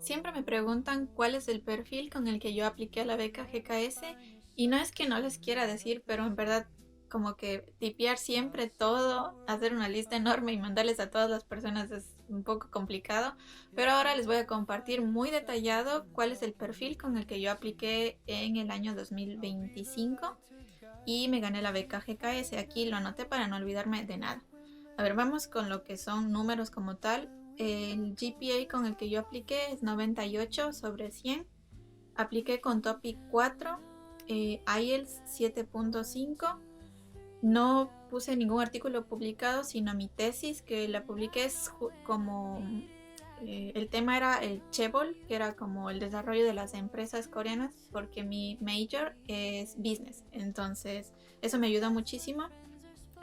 Siempre me preguntan cuál es el perfil con el que yo apliqué a la beca GKS y no es que no les quiera decir, pero en verdad como que tipear siempre todo, hacer una lista enorme y mandarles a todas las personas es un poco complicado, pero ahora les voy a compartir muy detallado cuál es el perfil con el que yo apliqué en el año 2025 y me gané la beca GKS. Aquí lo anoté para no olvidarme de nada. A ver, vamos con lo que son números como tal. El GPA con el que yo apliqué es 98 sobre 100. Apliqué con Topic 4, IELTS 7.5. No puse ningún artículo publicado, sino mi tesis, que la publiqué como el tema era el Chaebol, que era como el desarrollo de las empresas coreanas, porque mi major es business. Entonces, eso me ayudó muchísimo.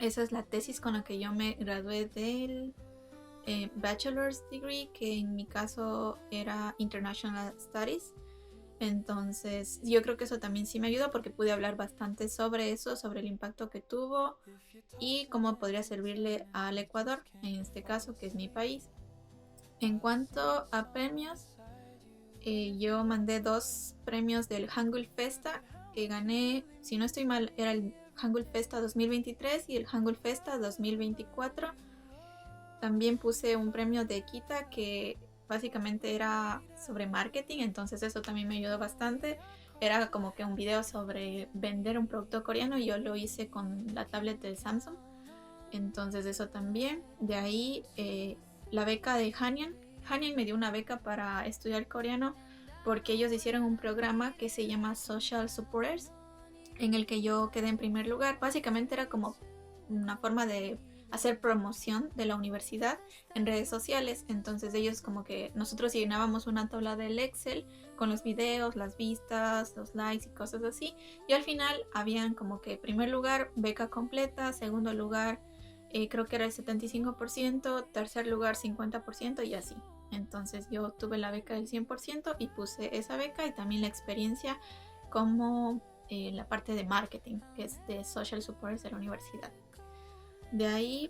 Esa es la tesis con la que yo me gradué del bachelor's degree, que en mi caso era International Studies. Entonces, yo creo que eso también sí me ayudó porque pude hablar bastante sobre eso, sobre el impacto que tuvo y cómo podría servirle al Ecuador, en este caso, que es mi país. En cuanto a premios, yo mandé 2 premios del Hangul Festa que gané, si no estoy mal, era el Hangul Festa 2023 y el Hangul Festa 2024. También puse un premio de Kita que básicamente era sobre marketing, entonces eso también me ayudó bastante. Era como que un video sobre vender un producto coreano y yo lo hice con la tablet del Samsung. Entonces eso también. De ahí la beca de Hanyang. Hanyang me dio una beca para estudiar coreano porque ellos hicieron un programa que se llama Social Supporters, en el que yo quedé en primer lugar. Básicamente era como una forma de hacer promoción de la universidad en redes sociales. Entonces ellos como que nosotros llenábamos una tabla del Excel con los videos, las vistas, los likes y cosas así. Y al final habían como que primer lugar beca completa, segundo lugar creo que era el 75%, tercer lugar 50% y así. Entonces yo tuve la beca del 100% y puse esa beca y también la experiencia como la parte de marketing, que es de social supporters de la universidad. De ahí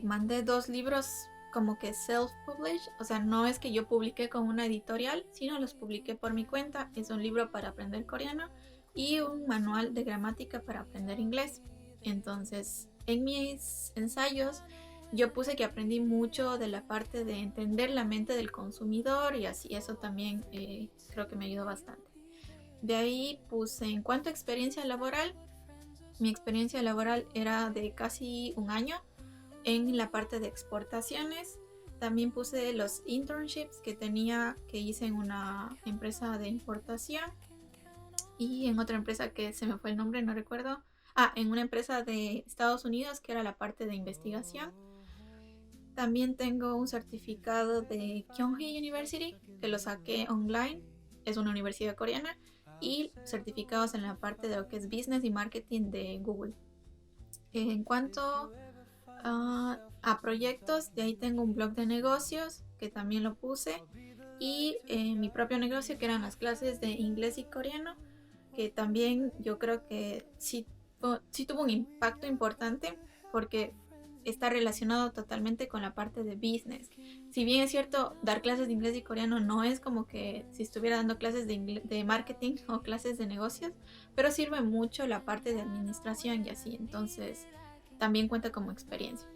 mandé 2 libros como que self-published, o sea, no es que yo publiqué con una editorial, sino los publiqué por mi cuenta. Es un libro para aprender coreano y un manual de gramática para aprender inglés. Entonces, en mis ensayos yo puse que aprendí mucho de la parte de entender la mente del consumidor y así, eso también creo que me ayudó bastante. De ahí puse en cuanto a experiencia laboral, mi experiencia laboral era de casi un año en la parte de exportaciones. También puse los internships que hice en una empresa de importación y en otra empresa que se me fue el nombre, no recuerdo. En una empresa de Estados Unidos que era la parte de investigación. También tengo un certificado de Kyunghee University que lo saqué online, es una universidad coreana, y certificados en la parte de lo que es business y marketing de Google. En cuanto a proyectos, de ahí tengo un blog de negocios que también lo puse y mi propio negocio que eran las clases de inglés y coreano, que también yo creo que sí tuvo un impacto importante porque está relacionado totalmente con la parte de business. Si bien es cierto, dar clases de inglés y coreano no es como que si estuviera dando clases de marketing o clases de negocios, pero sirve mucho la parte de administración y así, entonces también cuenta como experiencia.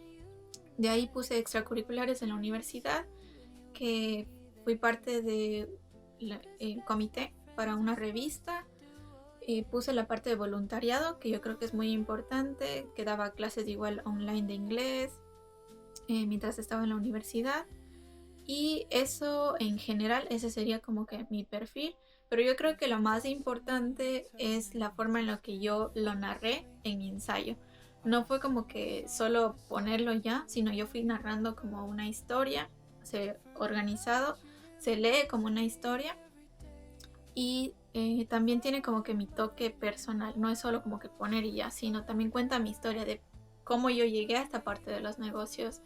De ahí puse extracurriculares en la universidad, que fui parte del comité para una revista. Puse la parte de voluntariado, que yo creo que es muy importante, que daba clases igual online de inglés mientras estaba en la universidad. Y eso en general, ese sería como que mi perfil. Pero yo creo que lo más importante es la forma en la que yo lo narré en mi ensayo. No fue como que solo ponerlo ya, sino yo fui narrando como una historia, organizado, se lee como una historia y también tiene como que mi toque personal, no es solo como que poner y ya, sino también cuenta mi historia de cómo yo llegué a esta parte de los negocios.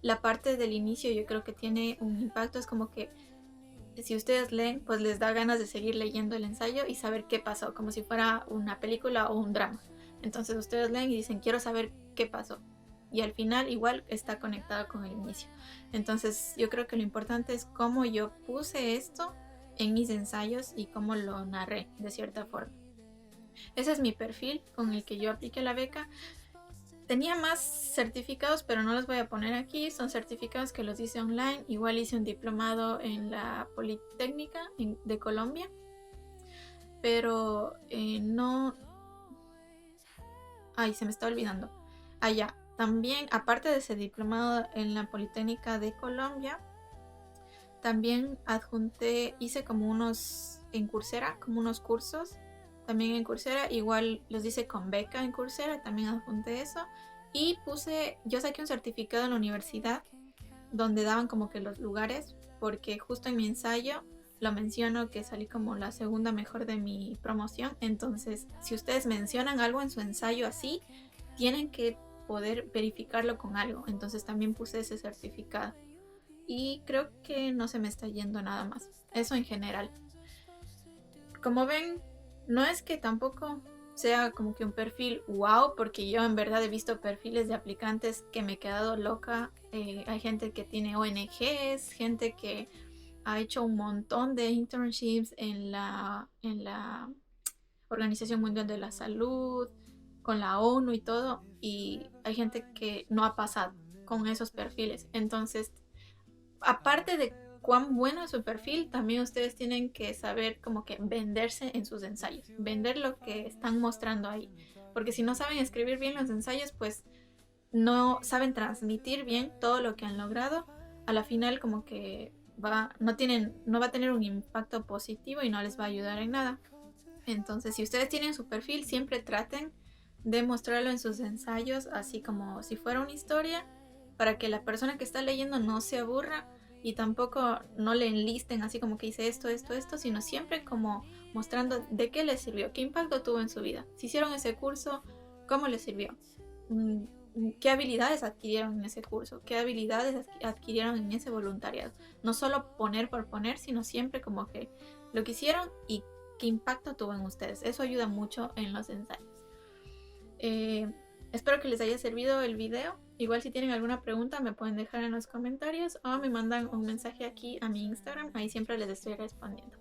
La parte del inicio yo creo que tiene un impacto, es como que si ustedes leen, pues les da ganas de seguir leyendo el ensayo y saber qué pasó, como si fuera una película o un drama. Entonces ustedes leen y dicen, quiero saber qué pasó. y al final igual está conectado con el inicio. Entonces yo creo que lo importante es cómo yo puse esto en mis ensayos y cómo lo narré de cierta forma. Ese es mi perfil con el que yo apliqué la beca. Tenía más certificados, pero no los voy a poner aquí. Son certificados que los hice online. Igual hice un diplomado en la Politécnica de Colombia. Pero no... Ay, se me está olvidando. Allá, también, aparte de ese diplomado en la Politécnica de Colombia, también adjunté, hice como unos en Coursera, como unos cursos. También en Coursera, igual los hice con beca en Coursera, también adjunté eso. Y yo saqué un certificado en la universidad donde daban como que los lugares, porque justo en mi ensayo lo menciono que salí como la segunda mejor de mi promoción. Entonces, si ustedes mencionan algo en su ensayo así, tienen que poder verificarlo con algo. Entonces también puse ese certificado. Y creo que no se me está yendo nada más. Eso en general. Como ven, no es que tampoco sea como que un perfil wow, porque yo en verdad he visto perfiles de aplicantes que me he quedado loca. Hay gente que tiene ONGs, gente que ha hecho un montón de internships en la Organización Mundial de la Salud, con la ONU y todo, y hay gente que no ha pasado con esos perfiles. Entonces, aparte de cuán bueno es su perfil, también ustedes tienen que saber como que venderse en sus ensayos, vender lo que están mostrando ahí, porque si no saben escribir bien los ensayos, pues no saben transmitir bien todo lo que han logrado, a la final como que no va a tener un impacto positivo y no les va a ayudar en nada. Entonces, si ustedes tienen su perfil, siempre traten de mostrarlo en sus ensayos, así como si fuera una historia, para que la persona que está leyendo no se aburra y tampoco no le enlisten así como que hice esto, sino siempre como mostrando de qué les sirvió, qué impacto tuvo en su vida. Si hicieron ese curso, ¿cómo les sirvió? ¿Qué habilidades adquirieron en ese curso? ¿Qué habilidades adquirieron en ese voluntariado? No solo poner por poner, sino siempre como que lo que hicieron y qué impacto tuvo en ustedes. Eso ayuda mucho en los ensayos. Espero que les haya servido el video. Igual si tienen alguna pregunta me pueden dejar en los comentarios o me mandan un mensaje aquí a mi Instagram. Ahí siempre les estoy respondiendo.